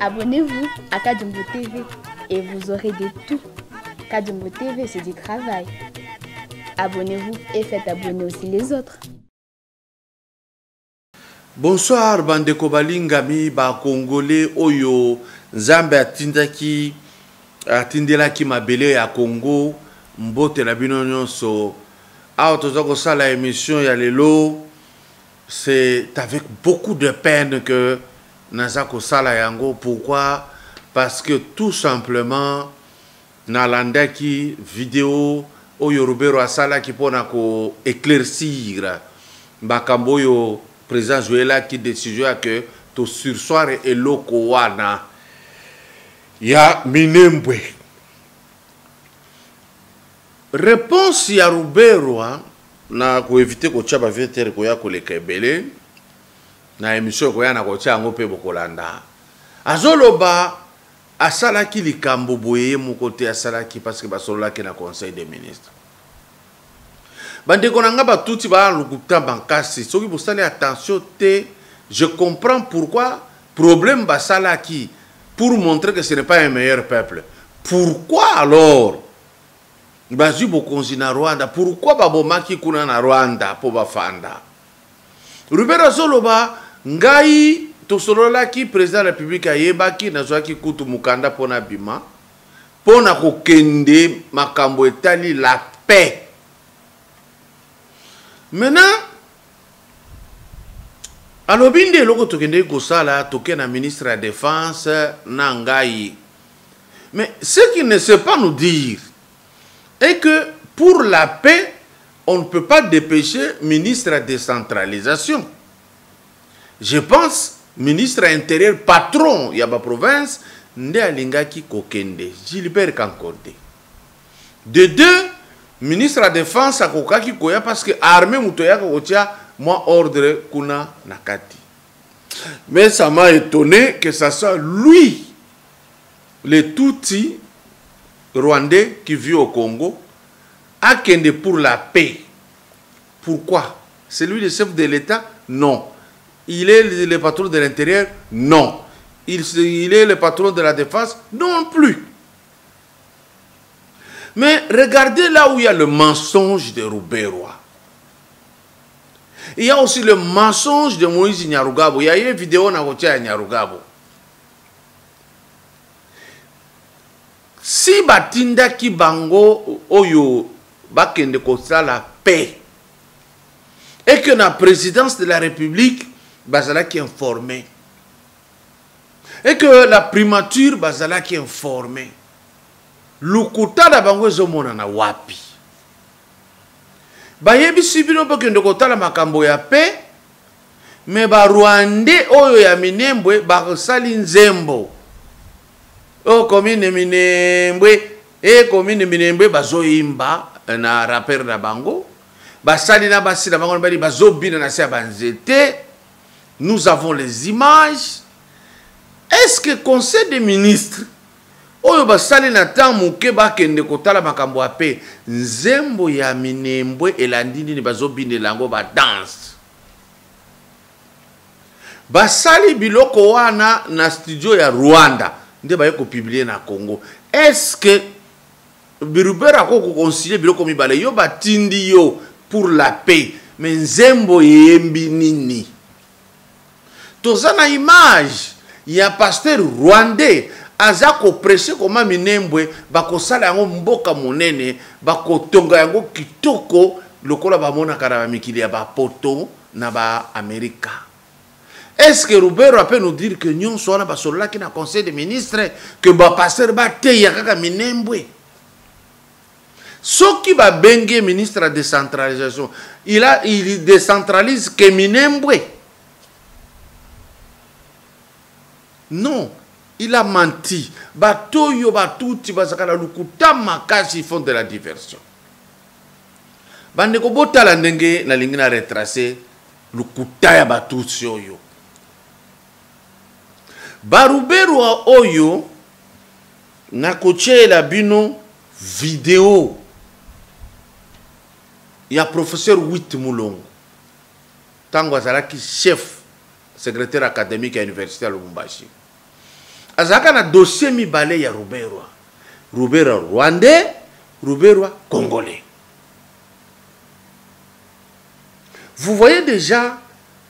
Abonnez-vous à Kadjumbo TV et vous aurez de tout. Kadjumbo TV, c'est du travail. Abonnez-vous et faites abonner aussi les autres. Bonsoir, bandeko balingami ba Congolais oyo Nzambe atindelaki mabele ya Congo mbote na bino nyonso. Awa tozako sala émission ya lelo. C'est avec beaucoup de peine que Nazako sala yango. Pourquoi? Parce que tout simplement nalandaki vidéo oyo Rubero asala ki pona ko éclaircir makambo yo président Joëla qui décision que to sursoir et loko wana ya Minembwe. Réponse ya Rubero na ko éviter ko tchaba vetere ko ya ko lekebele na émission ko ya na ko tcha ngo pe bokolanda azoloba asala ki likambo boye mu côté asala ki parce que basolola ki na conseil des ministres bandeko nanga ba tuti ba lukuta bankasi soki bosali attention te. Je comprends pourquoi problème basala ki pour montrer que ce n'est pas un meilleur peuple. Pourquoi alors bazu bokonzi na Rwanda? Pourquoi babomaki kuna na Rwanda po bafanda? Rubero zoloba ngai tosolola ki président de la République ayebaki nazwaki kutu mukanda pona bima pona kokende makambo etali la paix. Maintenant alobinde loko tokende kosala toke na ministre de la défense na ngai. Mais ce qu'il ne sait pas nous dire est que pour la paix on ne peut pas dépêcher ministre de la décentralisation. Je pense ministre intérieur patron yaba province nde alingaki kokende Gilbert Kankonde. De deux, ministre de la défense a kokaki koya parce que armée mutoya kotia moi ordre kuna nakati. Mais ça m'a étonné que ça soit lui, le Tutsi rwandais qui vit au Congo, a kende pour la paix. Pourquoi? C'est lui le chef de l'État? Non. Il est le patron de l'intérieur? Non. Il est le patron de la défense? Non plus. Mais regardez là où il y a le mensonge de Rubero. Il y a aussi le mensonge de Moïse Nyarugabo. Il y a une vidéo na kotia Nyarugabo. Si batinda ki bango oyo bakende kosa la paix et que la présidence de la République bazala qui informé et que la primature bazala qui informé lukuta da bango ezomona na wapi bayebi sibino bakende kotala makambo ya paix mais ba Rwandais oyo ya Minembwe bakosali nzembo o commune Minembwe e commune Minembwe bazoyimba na rappeur na bango basali na basi na bango bali bazobina na sia banzete. Nous avons les images. Est-ce que conseil des ministres oyo basali na tamu ke bakende kotala makambo ya paix nzembo ya Minembwe elandini ni bazobine lango ba dance basali biloko wana na studio ya Rwanda nde baye ko publier na Congo? Est-ce que Birubera ko concilier biloko mibale yo batindi yo pour la paix mais nzembo yembi nini? Tozana image ya pasteur rwandais azako prêcher koma Minembwe bakosala yango mboka monene bakotonga yango kitoko lokola bamona kara mikili ya bapoto na ba Amerika. Est-ce que Rubero peut nous dire que nous sommes pas sur là qui na conseil des ministres que ba pasteur ba te ya kaka Minembwe? Ce qui va bengue ministre de décentralisation, il décentralise que Minembwe. Non, il a menti. Batoyo batuti bazakala lukuta makasi font de la diversion. Bandeko botala ndenge na lingi na retracer lukuta ya batuti oyo. Baruberwa oyo na kochela bino vidéo. Il y a professeur Witt Moulongo. Tango azalaki chef secrétaire académique à l'université à Lubumbashi. Azaka na dossier mibale ya Ruberwa. Ruberwa rwandais, Ruberwa congolais. Vous voyez déjà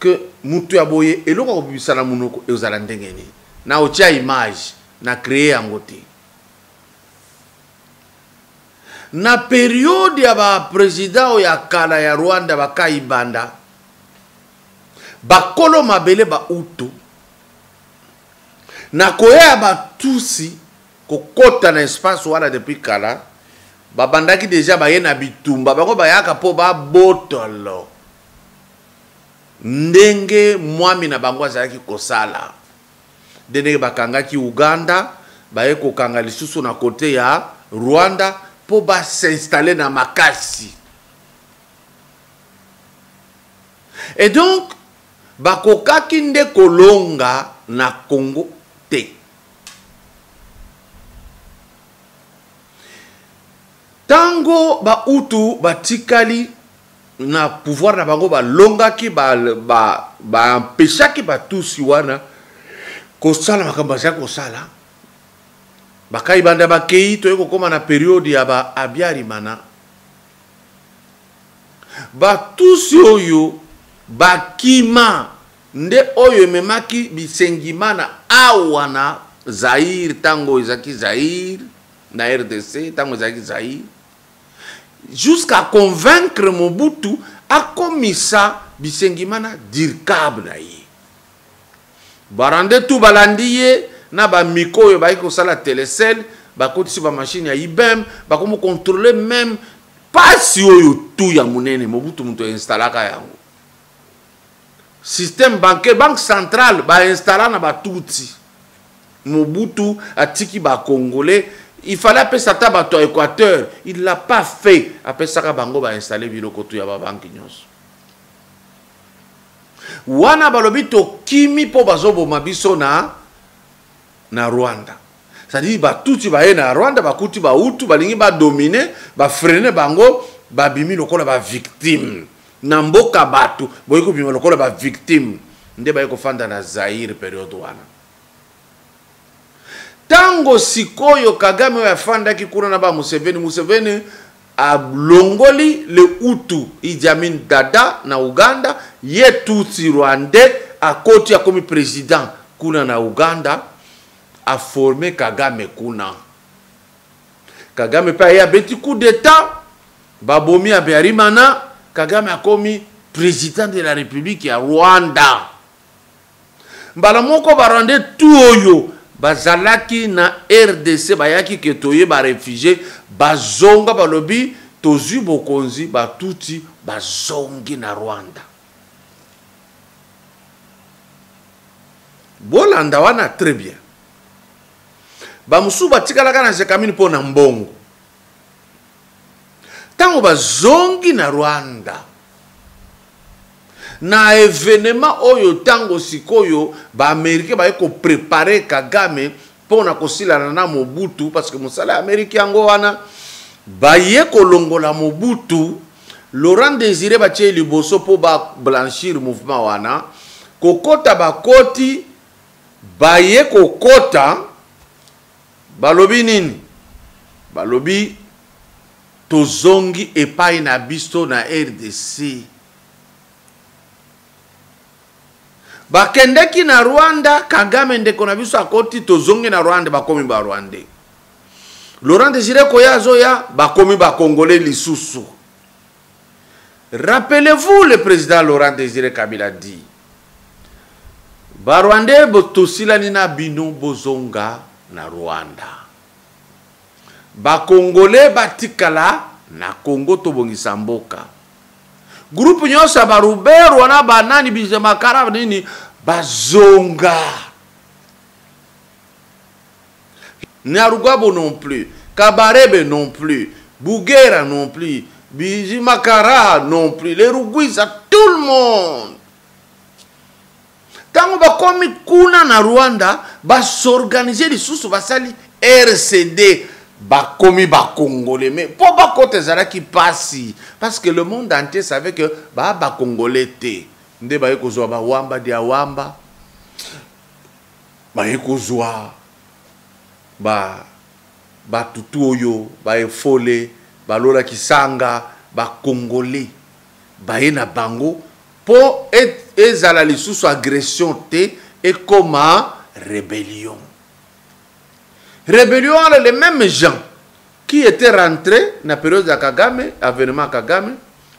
que mutu ya boye eloko kobisa na munoko ezala ndengeni. Na otia image na créer angote. Na période ya ba président ya kala ya Rwanda bakaibanda bakolo mabele ba utu na koya ba tusi kokota na espace wana depuis kala babandaki déjà baye na bitumba bako bayaka po ba botolo ndenge mwami na bango azalaki kosala ndenge bakangaki Uganda baye kokanga lisusu na kote ya Rwanda pour s'installer dans Makasi. Et donc, bakoka kinde kolonga na Congo te. Tango ba utu batikali na pouvoir na bango ba longa ki ba empêcha ki ba tusi wana kosala makamba ya kosala. Bakai banda bakei to yeko koma na periode ya ba abiarimana ba tusi oyo bakima nde oyo memaki bisengimana awana Zaire tango izaki Zaire na RDC tango izaki Zaire jusqu'à convaincre Mobutu a komisa bisengimana dirkab na ye barande tu balandiye na ba miko yo ba ko sala telecel ba ko tisi ba machine ya IBM ba ko mo contrôler même pas si oyo tout ya munene Mobutu muto installaka yango système bancaire banque centrale ba installa na ba touti Mobutu atiki ba congolais il fallait appeler ça tabato Équateur il l'a pas fait après ça bango ba installer biloko tout ya ba banque nyonso wana balobi to kimi po bazobo mabiso na Rwanda. C'est-à-dire ba tuti ba na Rwanda ba kuti ba utu ba lingi ba dominer ba freiner bango ba bimi lokola ba victime. Na mboka batu boyiko bimi lokola ba victime. Nde ba yiko fanda na Zaire période wana. Tango sikoyo Kagame wa fanda ki kuna na ba Museveni a longoli le utu Idi Amin Dada na Uganda ye tuti rwandais a koti ya komi président kuna na Uganda a formé Kagame kuna. Kagame pa ya beti coup d'état babomi a Biarimana Kagame a komi président de la République ya Rwanda. Mbala moko barande tout oyo bazalaki na RDC bayaki ketoye ba réfugié bazonga balobi tozu bokonzi batuti bazongi na Rwanda. Bolanda wana très bien. Bamusu batikalaka na Jekamini po na mbongo. Tango bazongi na Rwanda. Na événement oyo tango sikoyo ba Américain ba ko préparer Kagame pona kosila na Mobutu parce que mosala Américain yango wana ba ye kolongola Mobutu Laurent Désiré ba tie liboso po ba blanchir mouvement wana kokota ba koti ba ye kokota balobi nini balobi tozongi epai na biso na RDC bakendeki na Rwanda Kagame ndeko na biso akoti tozongi na Rwanda bakomi ba Rwandais Laurent Désiré Koyazo ya bakomi ba Congolais lisusu. Rappelez-vous le président Laurent Désiré Kabila dit ba Rwandais botosila nina bino bozonga na Rwanda ba Congolais batikala na Congo tobongisa mboka. Groupe nyonso ba Rubero wana banani bize makara nini bazonga. Nyarugabo non plus, Kabarebe non plus, Bougera non plus, Bizi Makara non plus, les Rugwisa, tout le monde. Quand on va comme kuna na Rwanda, va s'organiser les sous basali RCD, ba komi ba Congolais, mais pour ba côté zara qui passe, parce que le monde entier savait que ba Congolais té, nde ba ekozwa ba wamba dia wamba, ba ekozwa ba tutu oyo ba efole ba lola kisanga ba Congolais ba ena bango po ezala lisusu agression te et comme rébellion les mêmes gens qui étaient rentrés na période de Kagame avènement Kagame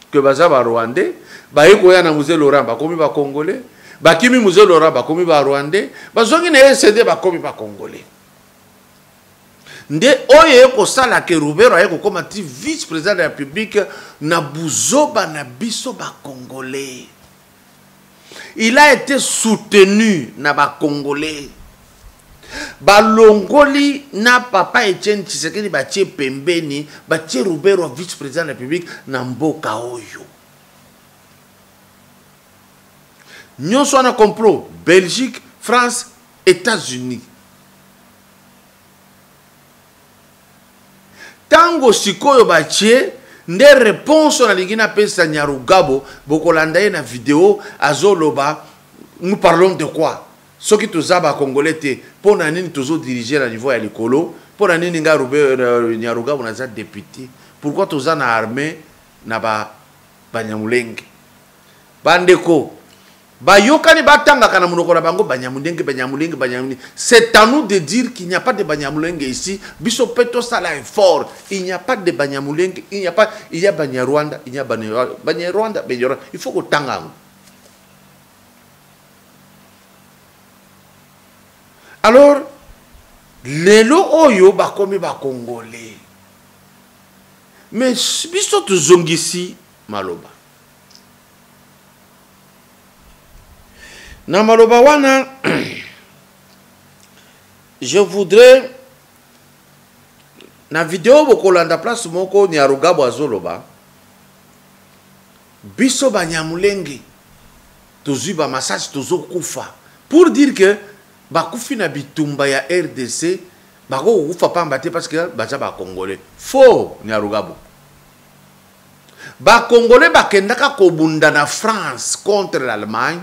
que baza ba Rwandais ba ekoya na musée Laurent ba komi ba Congolais ba kimi musée Laurent ba komi ba Rwandais ba zongi na CD ba komi ba Congolais. Nde oye ko sala ke Rubero ayeko koma ti vice-président de la République na buzoba na biso ba Congolais. Il a été soutenu na ba Congolais. Ba longoli na papa Etienne Tshisekedi ba tie pembeni ba tie Rubero vice-président de la République na mboka oyo. Nyonso na complot Belgique, France, États-Unis. Tango sikoyo batie nde réponse na lingina pesa Nyarugabo bokolanda ye na vidéo azoloba nous parlons de quoi soki tozaba congolais te pona nini tozo diriger na niveau ya likolo pona nini nga Nyarugabo na za député pourquoi toza na armée na banyamulenge bandeko bayokani batanga kana munoko na bango banyamulenge. C'est à nous de dire qu'il n'y a pas de banyamulenge ici. Biso peto sala effort. Il n'y a pas de banyamulenge, il y a Banyarwanda, il y a Banyarwanda. Il faut que tanga. Alors lelo oyo bakomi ba Congolais. Mais biso to zongisi maloba. Na maloba wana je voudrais na vidéo bokolanda place moko Nyarugabo azoloba biso banyamulenge tozwi ba massage tozokufa pour dire que bakufi na bitumba ya RDC bako kufa pamba te parce que baza ba Congolais faux Nyarugabo ba Congolais bakendaka kobunda na France contre l'Allemagne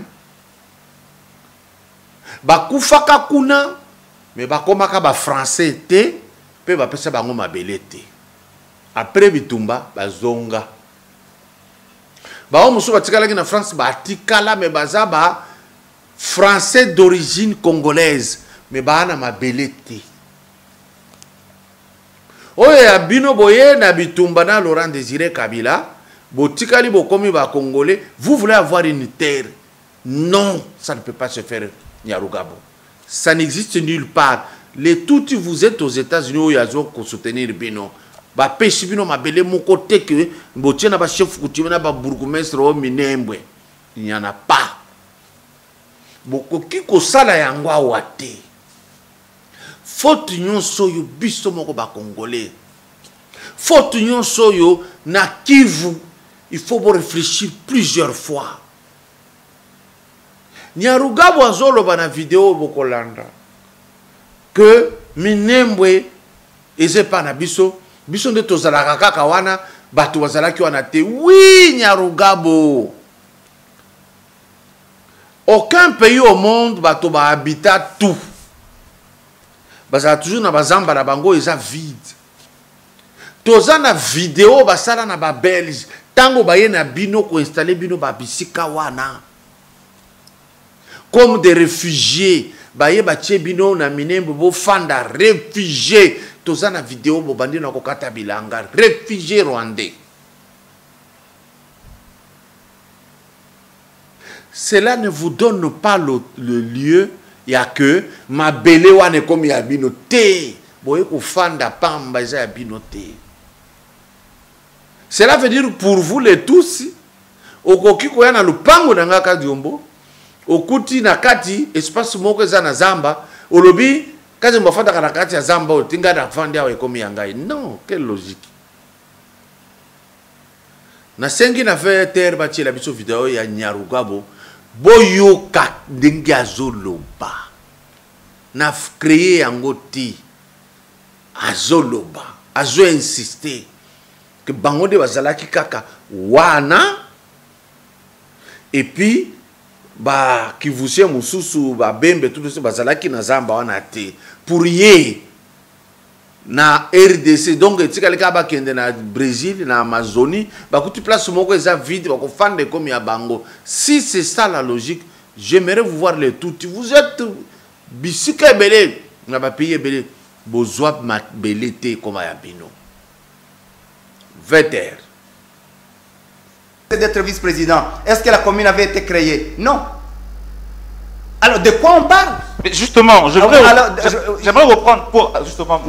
bakufaka kuna mais bakomaka ba français te pe bapesa bango mabele te après bitumba bazonga ba omuso batikalaki na France batikala mais baza ba français d'origine congolaise mais bana mabele te oye ya bino boye na bitumba na Laurent Désiré Kabila botikali bokomi ba Congolais vous voulez avoir une terre non ça ne peut pas se faire Nyarugabo. Ça n'existe nulle part. Les touti vous êtes aux États-Unis où il y a pour soutenir Bino. Ba pêche Bino ma belle mon côté que botiens na ba chef coutumier na ba bourgmestre au Minembwe. Il n'y en a pas. Boko kiko sala yangwa wate. Faute nyonso yo biso moko ba Congolais. Faute nyonso yo na Kivu. Il faut réfléchir plusieurs fois. Nyarugabo azoloba na vidéo bokolanda que Minembwe eze pa na biso nde tozalaka kaka wana bato bazalaki wana te. Oui Nyarugabo, aucun pays au monde bato ba habita tout bazala toujours na bazamba na bango eza vide. Toza na vidéo basala na ba Belge tango baye na bino ko installer bino ba bisika wana comme des réfugiés baye batie bino na Minembwe bo fanda réfugiés toza na vidéo bo bandi na kokata bilanga réfugiés rwandais. Cela ne vous donne pas le lieu ya que ma bele wane comme ya bino te boye ko fanda pamba za ya bino te. Cela veut dire pour vous les tous, okoki koya na lupango na ngaka diombo, okuti na kati espace moko eza na zamba, olobi kazi mbafanda kana kati ya zamba otinga na fandi awe komi yangai. Non, quelle logique. Na sengi na fait terre bati la biso video ya Nyarugabo, boyoka ndenge azoloba. Na créer yango ti azoloba, azo insister que bango de bazalaki kaka wana et puis ba kivusie mususu ba bembe tout ce bazalaki na zamba wana te pour ye na RDC. Donc etikali ka ba kende na Brésil na Amazonie ba kuti place moko eza vide ba ko fande comme ya bango. Si c'est ça la logique, j'aimerais vous voir les tout. Vous êtes bisika belé na ba pays belé bozwa ma belete comme ya bino. Veter. D'être vice-président, est-ce que la commune avait été créée? Non. Alors, de quoi on parle? Mais justement, j'aimerais reprendre pour justement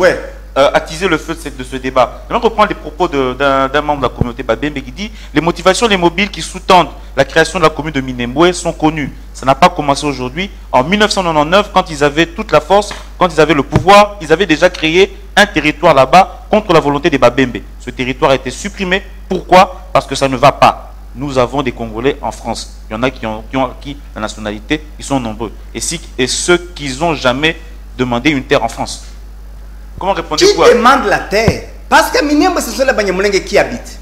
attiser le feu de ce débat. J'aimerais reprendre les propos d'un membre de la communauté Babembe qui dit les motivations, les mobiles qui sous-tendent la création de la commune de Minembwe sont connues. Ça n'a pas commencé aujourd'hui. En 1999, quand ils avaient toute la force, quand ils avaient le pouvoir, ils avaient déjà créé un territoire là-bas contre la volonté des Babembe. Ce territoire a été supprimé. Pourquoi? Parce que ça ne va pas. Nous avons des Congolais en France. Il y en a qui ont acquis la nationalité. Ils sont nombreux. Et ceux qui n'ont jamais demandé une terre en France. Comment répondez-vous? Qui demande la terre? Parce que Minembwe, ce sont les Banyamulenge qui habitent.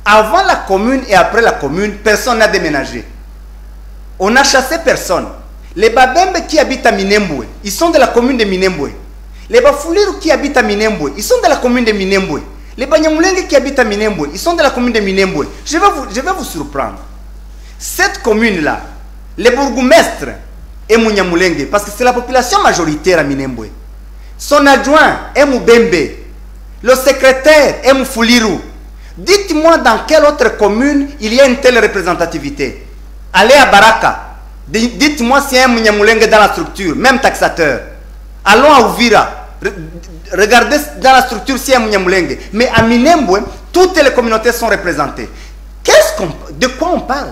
Avant la commune et après la commune, personne n'a déménagé. On n'a chassé personne. Les Babembe qui habitent à Minembwe, ils sont de la commune de Minembwe. Les Bafuliru qui habitent à Minembwe, ils sont de la commune de Minembwe. Les Banyamulenge qui habitent à Minembwe, ils sont de la commune de Minembwe. Je vais vous surprendre. Cette commune-là, les bourgmestres est Munyamulenge, parce que c'est la population majoritaire à Minembwe. Son adjoint est Mubembe. Le secrétaire est Mufuliru. Dites-moi dans quelle autre commune il y a une telle représentativité. Allez à Baraka. Dites-moi s'il y a un Munyamulenge dans la structure, même taxateur. Allons à Ouvira. Regardez dans la structure s'il y a un Munyamulenge. Mais à Minembwe, toutes les communautés sont représentées. De quoi on parle?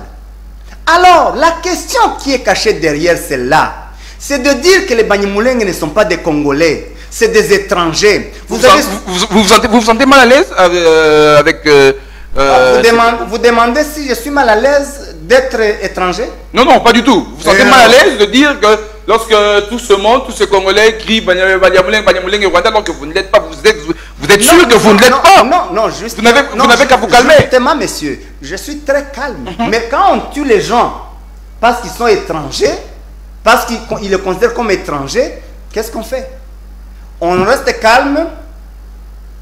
Alors, la question qui est cachée derrière celle-là, c'est de dire que les Banyamulenge ne sont pas des Congolais, c'est des étrangers. Vous vous sentez mal à l'aise avec... vous demandez si je suis mal à l'aise d'être étranger? Non, non, pas du tout. Vous vous sentez mal à l'aise de dire que lorsque tout ce monde, tous ces Congolais crient Banyamulenge, Banyamulenge, Rwanda, donc vous ne l'êtes pas, vous êtes sûr que vous ne l'êtes pas? Non, non, juste. Vous n'avez qu'à vous calmer. Justement, monsieur, je suis très calme. Mais quand on tue les gens parce qu'ils sont étrangers, parce qu'ils les considèrent comme étrangers, qu'est-ce qu'on fait? On reste calme,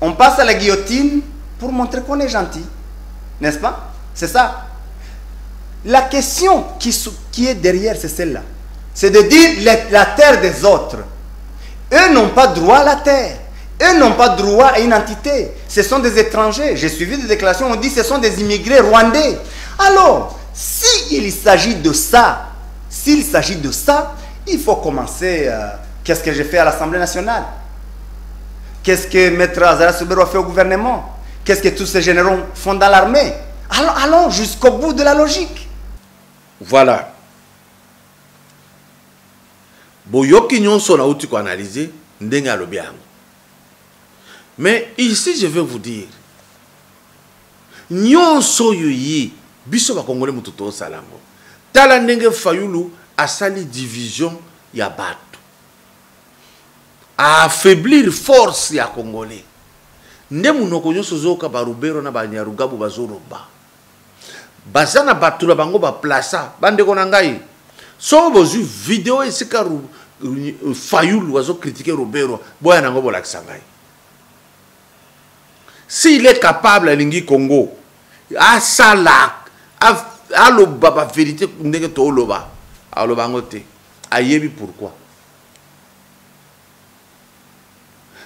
on passe à la guillotine pour montrer qu'on est gentil. N'est-ce pas? C'est ça. La question qui est derrière, c'est celle-là. C'est de dire la terre des autres. Eux n'ont pas droit à la terre. Eux n'ont pas droit à une entité. Ce sont des étrangers. J'ai suivi des déclarations, on dit que ce sont des immigrés rwandais. Alors, s'il s'agit de ça, il faut commencer. Qu'est-ce que j'ai fait à l'Assemblée nationale? Qu'est-ce que Maître Azara Soubero a fait au gouvernement? Qu'est-ce que tous ces généraux font dans l'armée? Allons jusqu'au bout de la logique. Voilà. Boyoki nyonso na uti ko analyser ndenga lobiango. Mais ici je vais vous dire nyonso yoyi biso ba Congolais mututo salango. Tala ndenge Fayulu asali division ya bato. A affaiblir force ya Congolais. Nde munoko nyonso zoka ba Rubero na ba Nyarugabo bazoroba. Bazana batula bango ba plaça bande ko na ngai. So bozu vidéo esika Fayulu wazo critiquer Rubero boya nango bolakisa ngai. S'il est capable lingi Congo a sala a lo baba vérité ndenge to loba a lo bangote ayebi pourquoi.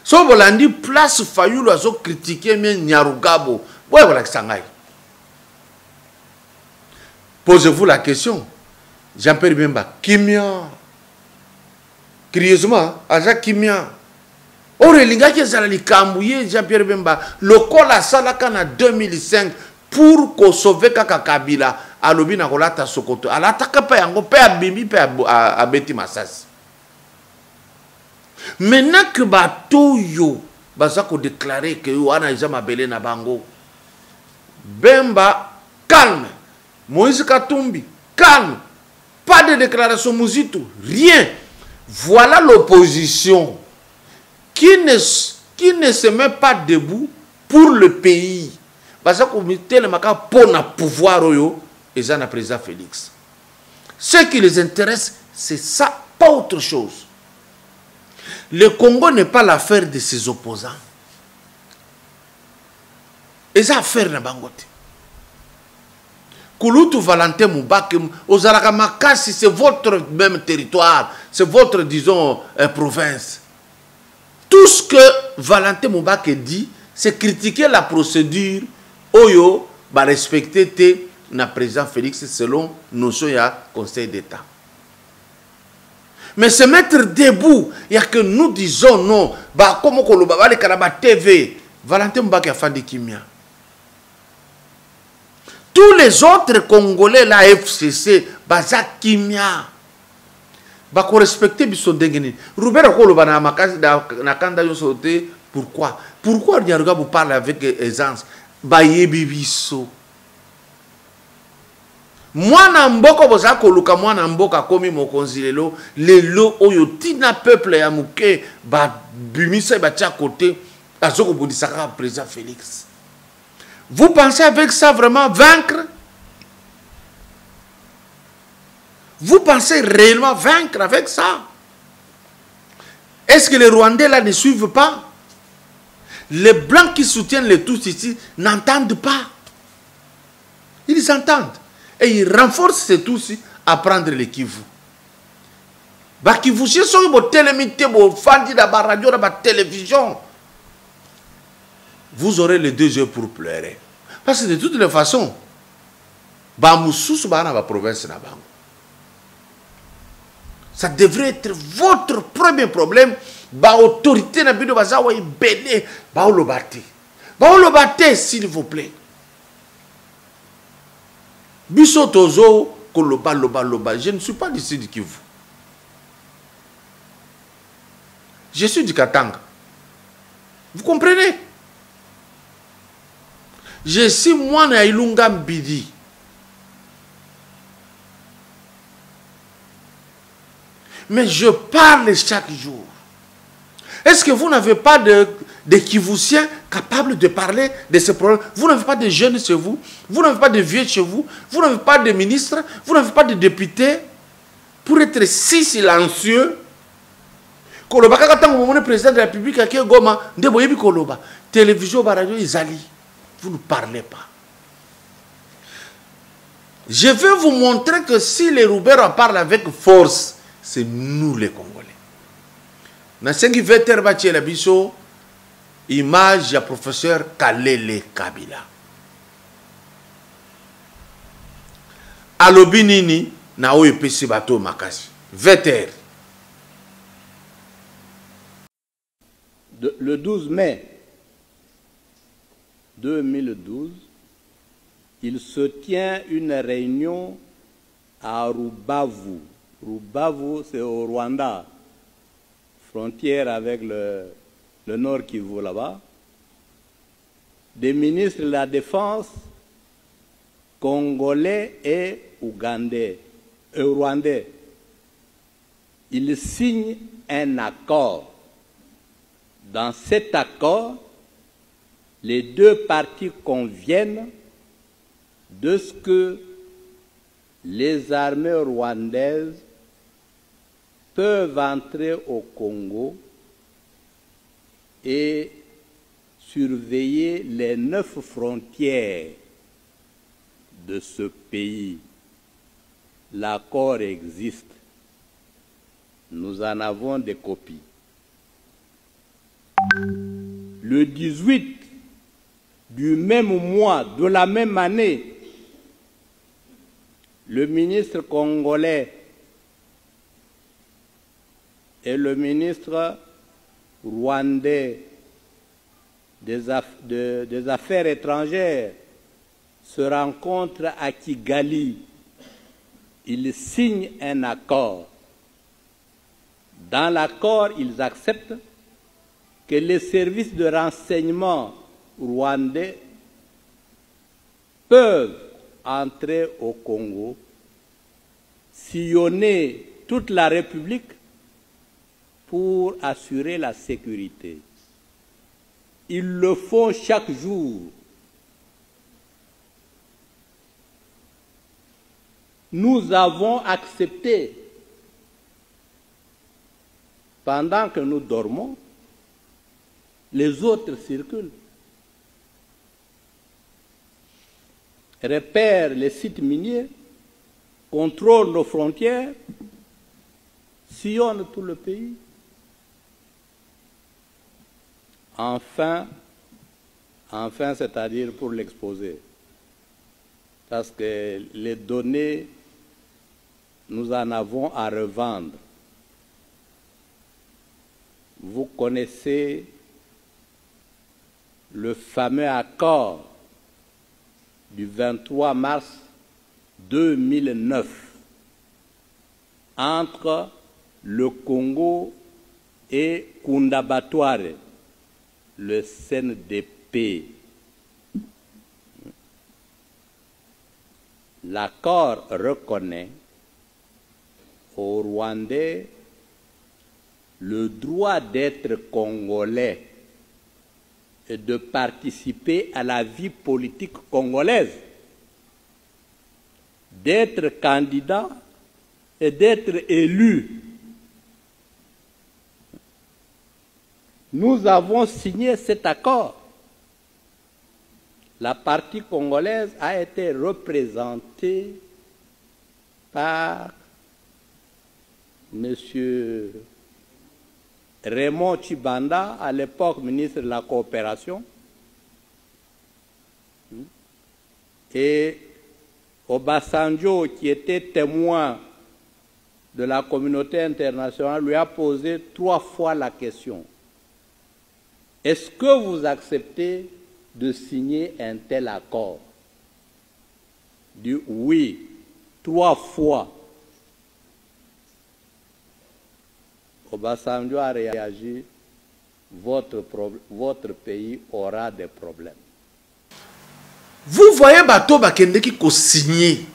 So bolandi place Fayulu wazo critiquer mais Nyarugabo boya bolakisa ngai. Posez-vous la question. Jean-Pierre Bemba, Kimia. Curieusement, Aja Kimia. Orelinga qui zala likambouye Jean-Pierre Bemba lokola salaka na 2005 pour ko sauver kaka Kabila alobi na kolata Sokoto alataka pa yango pe abimbi pe abeti masasi. Maintenant que bato yo baza ko déclarer que wana eza mabele na bango Bemba calme, Moïse Katumbi calme, pas de déclaration Mouzito, rien. Voilà l'opposition qui ne se met pas debout pour le pays. Parce que comité le maka pour na pouvoir oyo et ça na président Félix. Ce qui les intéresse, c'est ça, pas autre chose. Le Congo n'est pas l'affaire de ses opposants. Et ça affaire na bangote. Kouloutou Valentin Moubake, Ozaraka Makasi, c'est votre même territoire, c'est votre, disons, province. Tout ce que Valentin Moubake dit, c'est critiquer la procédure Oyo, va respecter le président Félix selon notion du Conseil d'État. Mais se mettre debout, il y a que nous disons non, bah comme on le baba les Karaba TV, Valentin Moubake a fait Kimia. Tous les autres Congolais, la FCC, baza Kimia. Bah qu'on respecte biso dengeni. Robert Koloba na makasi na kanda yo sauté. Pourquoi? Pourquoi Nyaruga vous parle avec aisance? Bayebi biso. Mwana mboko boza koluka mwana mboka komi mokonzi lelo oyo tina peuple ya muke ba bimisa ba tia côté azoko bundisaka président Félix. Vous pensez avec ça vraiment vaincre? Vous pensez réellement vaincre avec ça? Est-ce que les Rwandais là ne suivent pas? Les Blancs qui soutiennent les tous ici n'entendent pas. Ils entendent. Et ils renforcent ces tous à prendre les Kivu. Bah Kivu, si sont vos télémités, vos fandis de la radio, de la télévision, vous aurez les 2 yeux pour pleurer. Parce que de toutes les façons, bah Moussous, bah dans la province na bango. Ça devrait être votre premier problème. Bah autorité na bido baza wa ibele ba o lobate s'il vous plaît. Biso tozo koloba loba. Je ne suis pas d'ici du Kivu. Je suis du Katanga. Vous comprenez? Je suis moi na Ilunga Mbidi. Mais je parle chaque jour. Est-ce que vous n'avez pas de Kivusiens capables de parler de ce problème? Vous n'avez pas de jeunes chez vous, vous n'avez pas de vieux chez vous, vous n'avez pas de ministres, vous n'avez pas de députés pour être si silencieux. Koloba kaka tango mon président de la République à Goma, ndeboyebi koloba, télévision radio izali. Vous ne parlez pas. Je vais vous montrer que si les Roubaix parlent avec force, c'est nous les Congolais. Dans ce qui veut être la biso, image du professeur Kalele Kabila. Alobinini na OEPC bato makasi. Veter. Le 12 mai 2012, il se tient une réunion à Rubavu. Rubavu, c'est au Rwanda, frontière avec le Nord Kivu là-bas. Des ministres de la Défense congolais et rwandais. Ils signent un accord. Dans cet accord, les 2 parties conviennent de ce que les armées rwandaises peuvent entrer au Congo et surveiller les 9 frontières de ce pays. L'accord existe. Nous en avons des copies. Le 18 du même mois, de la même année, le ministre congolais et le ministre rwandais des affaires étrangères se rencontrent à Kigali. Ils signent un accord. Dans l'accord, ils acceptent que les services de renseignement rwandais peuvent entrer au Congo, sillonner toute la République pour assurer la sécurité. Ils le font chaque jour. Nous avons accepté, pendant que nous dormons, les autres circulent, repèrent les sites miniers, contrôlent nos frontières, sillonnent tout le pays. Enfin, c'est-à-dire pour l'exposer, parce que les données, nous en avons à revendre. Vous connaissez le fameux accord du 23 mars 2009 entre le Congo et Kundabatware, le CNDP. L'accord reconnaît aux Rwandais le droit d'être congolais et de participer à la vie politique congolaise, d'être candidat et d'être élu. Nous avons signé cet accord. La partie congolaise a été représentée par M. Raymond Tshibanda, à l'époque ministre de la Coopération, et Obasanjo, qui était témoin de la communauté internationale, lui a posé 3 fois la question. Est-ce que vous acceptez de signer un tel accord? Il dit oui, 3 fois. Obasanjo a réagi, votre pays aura des problèmes. Vous voyez bateau bakende qui co-signé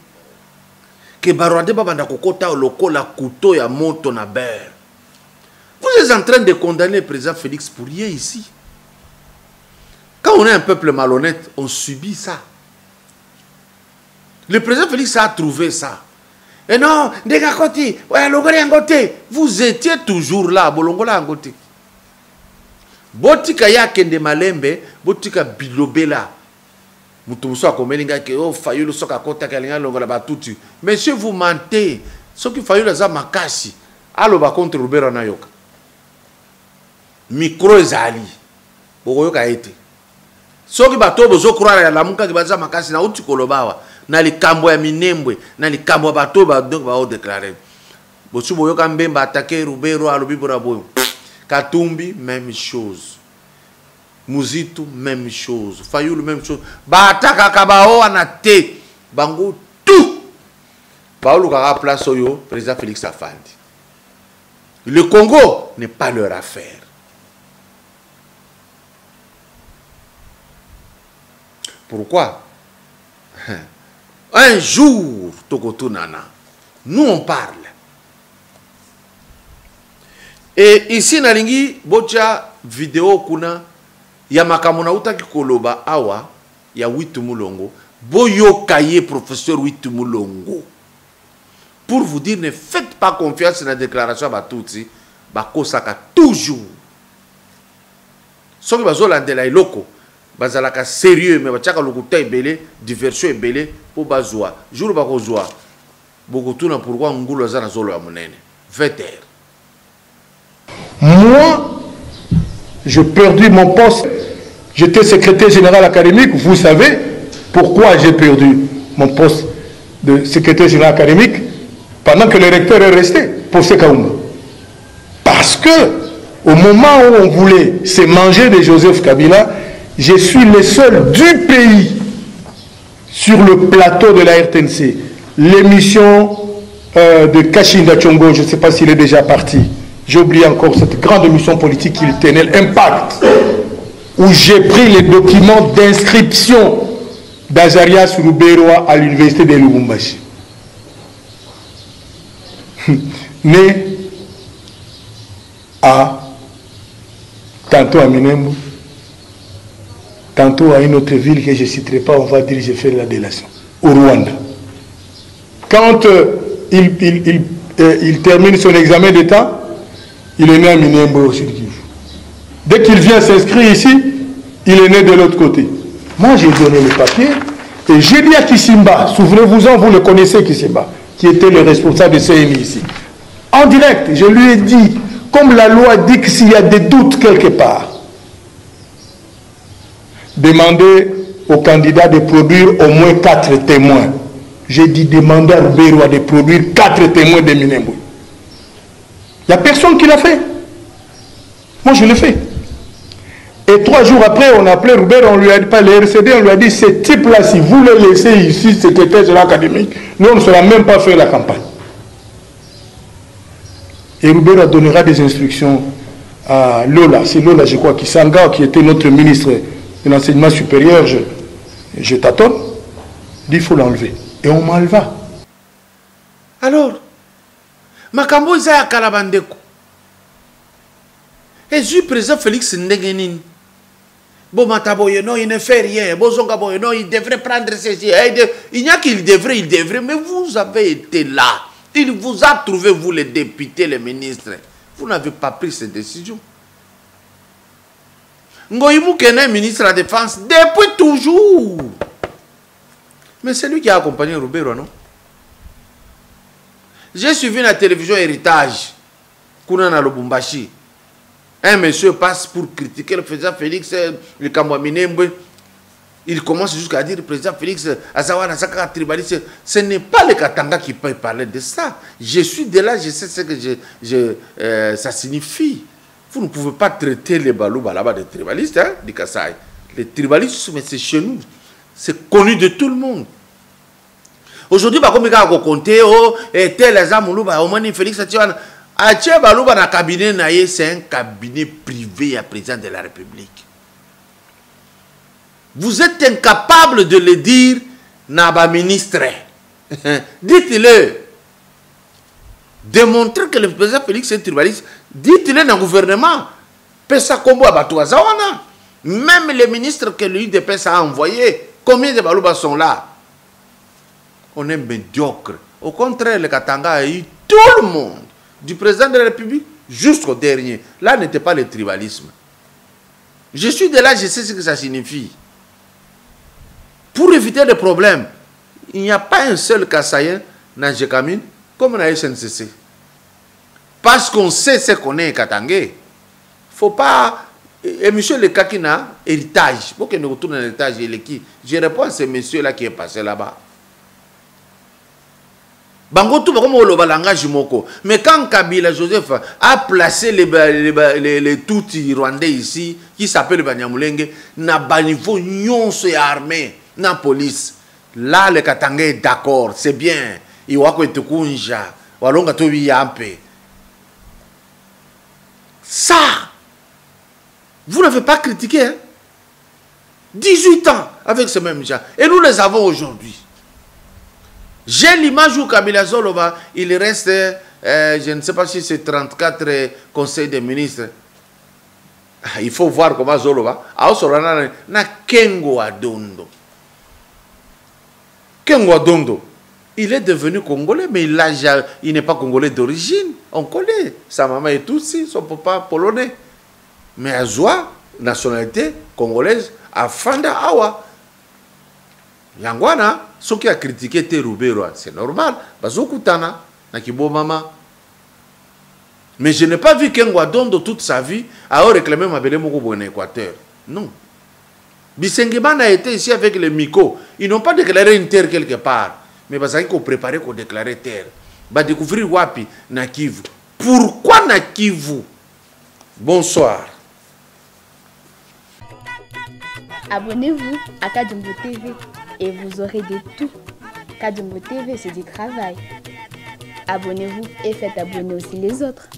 que Barwande babanda kokota loko la couteau ya moto na beurre. Vous êtes en train de condamner le président Félix pour rien ici. Quand on est un peuple malhonnête, on subit ça. Le président Félix a trouvé ça. Et non, Ndekakoti, ouais, Longoli Angote, vous étiez toujours là, Bolongola Angote. Botika ya kende malembe, botika bilobela. Mutuso akomelinga ke oh Fayulu soka kota kalinga Longola batutu. Monsieur, vous mentez. Ce qui Fayulu za makasi. Alo ba contre Rubero na yoka. Micro ezali. Bokoyoka ete. Soki bato bozo croire ya lamuka ki baza makasi na uti kolobawa. Na likambo ya minembwe, na likambo ya bato ba donc ba o déclarer. Bosu boyoka mbemba attaquer Rubero alobi bora boyo. Katumbi même chose. Muzitu même chose. Fayulu même chose. Bataka kabao anate. Bango tout. Paolo kaka place oyo président Félix Afandi. Le Congo n'est pas leur affaire. Pourquoi? Un jour, Tokotunana, nous on parle. Et ici, nalingi, bocha vidéo kuna, ya makamona utaki koloba awa, ya Witu Mulongo, boyo kaye professeur Witu Mulongo. Pour vous dire, ne faites pas confiance dans la déclaration à Batouti, bakosaka toujours. Soki bazolande la iloko, bazalaka sérieux, mais bachaka lokuta ebele, diversion ebele, pour bazwa. Jour bakozwa, bokotuna pourquoi ngulu azana zolo ya monene. 20 heures. Moi, j'ai perdu mon poste. J'étais secrétaire général académique. Vous savez pourquoi j'ai perdu mon poste de secrétaire général académique pendant que le recteur est resté pour ce Kaouma. Parce que Au moment où on voulait se manger de Joseph Kabila, je suis le seul du pays sur le plateau de la RTNC. L'émission de Kashinda Tchongo, je ne sais pas s'il est déjà parti. J'ai oublié encore cette grande émission politique qu'il tenait, l'Impact, où j'ai pris les documents d'inscription d'Azarias Ruberoa à l'université de Lubumbashi. Né à tantôt à Minembwe, tantôt à une autre ville que je ne citerai pas, on va dire j'ai fait la délation, au Rwanda. Quand il termine son examen d'État, il est né à Minembwe au Sud Kivu. Dès qu'il vient s'inscrire ici, il est né de l'autre côté. Moi, j'ai donné le papier et j'ai dit à Kisimba, souvenez-vous-en, vous le connaissez Kisimba, qui était le responsable de CNI ici. En direct, je lui ai dit, comme la loi dit que s'il y a des doutes quelque part, demandez au candidat de produire au moins 4 témoins. J'ai dit demander à Ruberoa de produire 4 témoins de Minembwe. Il n'y a personne qui l'a fait. Moi, je l'ai fait. Et 3 jours après, on a appelé Ruberoa, on lui a dit, pas le RCD, on lui a dit, ce type-là, si vous le laissez ici, secrétaire général académique, nous, on ne saura même pas faire la campagne. Et Ruberoa donnera des instructions à Lola. C'est Lola, je crois, Kisanga, qui était notre ministre de l'enseignement supérieur. Je tâtonne. Il dit, il faut l'enlever. Et on m'enleva. Alors, Makambo Isaya Kalabandeko. Et je président Félix Ndegenin. Bon, Mataboye, non, il ne fait rien. Bozongaboye, non, il devrait prendre ceci. Il n'y a qu'il devrait, mais vous avez été là. Il vous a trouvé, vous les députés, les ministres. Vous n'avez pas pris cette décision. Ngoïmou Kene, ministre de la Défense, depuis toujours. Mais c'est lui qui a accompagné Ruberoa, non? J'ai suivi la télévision Héritage, Kounana Lubumbashi. Un monsieur passe pour critiquer le président Félix, le Kambouaminembe. Il commence jusqu'à dire, le président Félix, Azawa Nasaka tribaliste. Ce n'est pas le Katanga qui peut parler de ça. Je suis de là, je sais ce que ça signifie. Vous ne pouvez pas traiter les Balouba là-bas de tribalistes, hein, du Kassai. Les tribalistes, mais c'est chez nous. C'est connu de tout le monde. Aujourd'hui, comme il y a compté, tel Azamoulou, au moins Félix Atiwana. Ache Balouba na cabinet naïe, c'est un cabinet privé à président de la République. Vous êtes incapable de le dire, Naba ministre. Dites-le. Démontrez que le président Félix est tribaliste. Dites-le dans le gouvernement. Pesa Kombo Abatouazawana. Même les ministres que l'UDPS a envoyés, combien de Balouba sont là? On est médiocre. Au contraire, le Katanga a eu tout le monde, du président de la République jusqu'au dernier. Là n'était pas le tribalisme. Je suis de là, je sais ce que ça signifie. Pour éviter les problèmes, il n'y a pas un seul Kassayen dans Jekamine comme dans la SNCC. Parce qu'on sait ce qu'on est Katangé. Il ne faut pas... Et monsieur le Kakina, héritage. Pour qu'il nous retourne à l'héritage, il est qui? Je réponds à ce monsieur-là qui est passé là-bas. Mais quand Kabila Joseph a placé les Tutsis rwandais ici, qui s'appellent Banyamulenge, na baniveau nyonso et armée, na police, là le Katanga est d'accord, c'est bien. Iwako etukunja, walonga tobi yampe. Ça, vous n'avez pas critiqué, hein? 18 ans avec ce même gens. Et nous les avons aujourd'hui. J'ai l'image où Kabila Zoloba, il reste, je ne sais pas si c'est 34 conseils des ministres. Il faut voir comment Zoloba. Na Kengo Adondo. Kengo Adondo. Il est devenu congolais, mais il n'est pas congolais d'origine. On connaît. Sa maman est Tutsi, son papa polonais. Mais Azwa, nationalité congolaise, à Fanda Awa. Yangwana, ceux qui a critiqué Ruberoa, c'est normal. Bazokutana, Nakibo Mama. Mais je n'ai pas vu qu'un Dondo toute sa vie a réclamé Mabele Moko en Équateur. Non. Bisengiman a été ici avec les Miko. Ils n'ont pas déclaré une terre quelque part. Mais parce qu'ils ont préparé qu'on déclarer terre. Bah découvrir Wapi, Nakivu. Pourquoi Nakivu? Bonsoir. Abonnez-vous à Kadumbo TV et vous aurez de tout. Kadumbo TV, c'est du travail. Abonnez-vous et faites abonner aussi les autres.